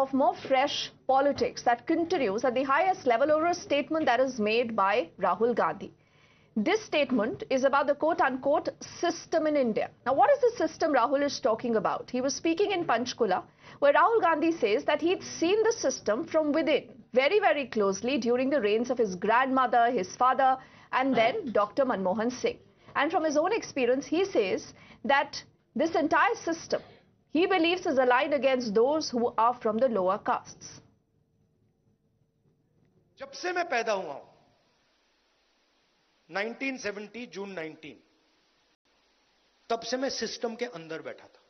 of more fresh politics that continues at the highest level over a statement that is made by Rahul Gandhi. This statement is about the quote-unquote system in India. Now, what is the system Rahul is talking about? He was speaking in Panchkula, where Rahul Gandhi says that he'd seen the system from within very, very closely during the reigns of his grandmother, his father, and then Dr. Manmohan Singh. And from his own experience, he says that this entire system, he believes, is aligned against those who are from the lower castes. जब से मैं पैदा हुआ हूं 1970 जून 19 तब से मैं system के अंदर बैठा था।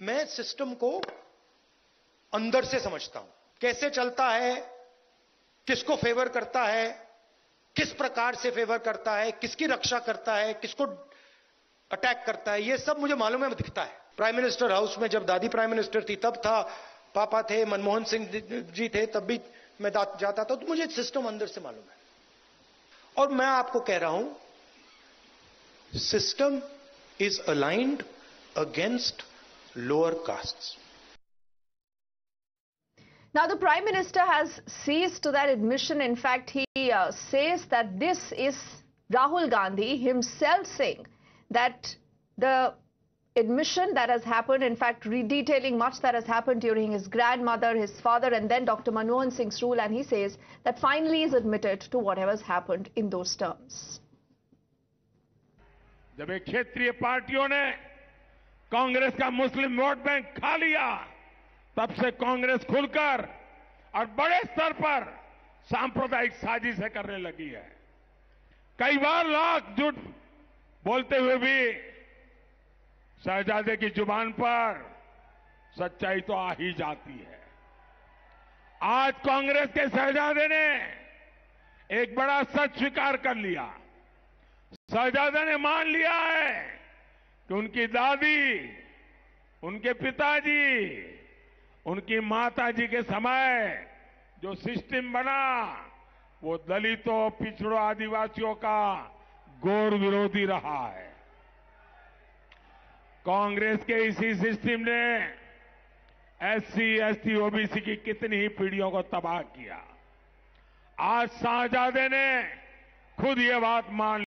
मैं सिस्टम को अंदर से समझता हूं, कैसे चलता है, किसको फेवर करता है, किस प्रकार से फेवर करता है, किसकी रक्षा करता है, किसको अटैक करता है, ये सब मुझे मालूम है, दिखता है। प्राइम मिनिस्टर हाउस में जब दादी प्राइम मिनिस्टर थी तब था, पापा थे, मनमोहन सिंह जी थे, तब भी मैं जाता था, तो मुझे सिस्टम अंदर से मालूम है। और मैं आपको कह रहा हूं, system is aligned against lower castes. Now, the Prime Minister has seized to that admission. In fact, he says that this is Rahul Gandhi himself saying that the admission that has happened, in fact, detailing much that has happened during his grandmother, his father, and then Dr. Manmohan Singh's rule, and he says that finally is admitted to whatever has happened in those terms. जब एक क्षेत्रीय पार्टियों ने कांग्रेस का मुस्लिम vote bank खा लिया, तब से कांग्रेस खुलकर और बड़े स्तर पर सांप्रदायिक साजिशें करने लगी है। कई बार लाख झूठ बोलते हुए भी शहजादे की जुबान पर सच्चाई तो आ ही जाती है। आज कांग्रेस के शहजादे ने एक बड़ा सच स्वीकार कर लिया। शहजादे ने मान लिया है कि उनकी दादी, उनके पिताजी, उनकी माताजी के समय जो सिस्टम बना, वो दलितों, पिछड़ों, आदिवासियों का घोर विरोधी रहा है। कांग्रेस के इसी सिस्टम ने एससी, एसटी, ओबीसी की कितनी ही पीढ़ियों को तबाह किया। आज शहजादे ने खुद ये बात मान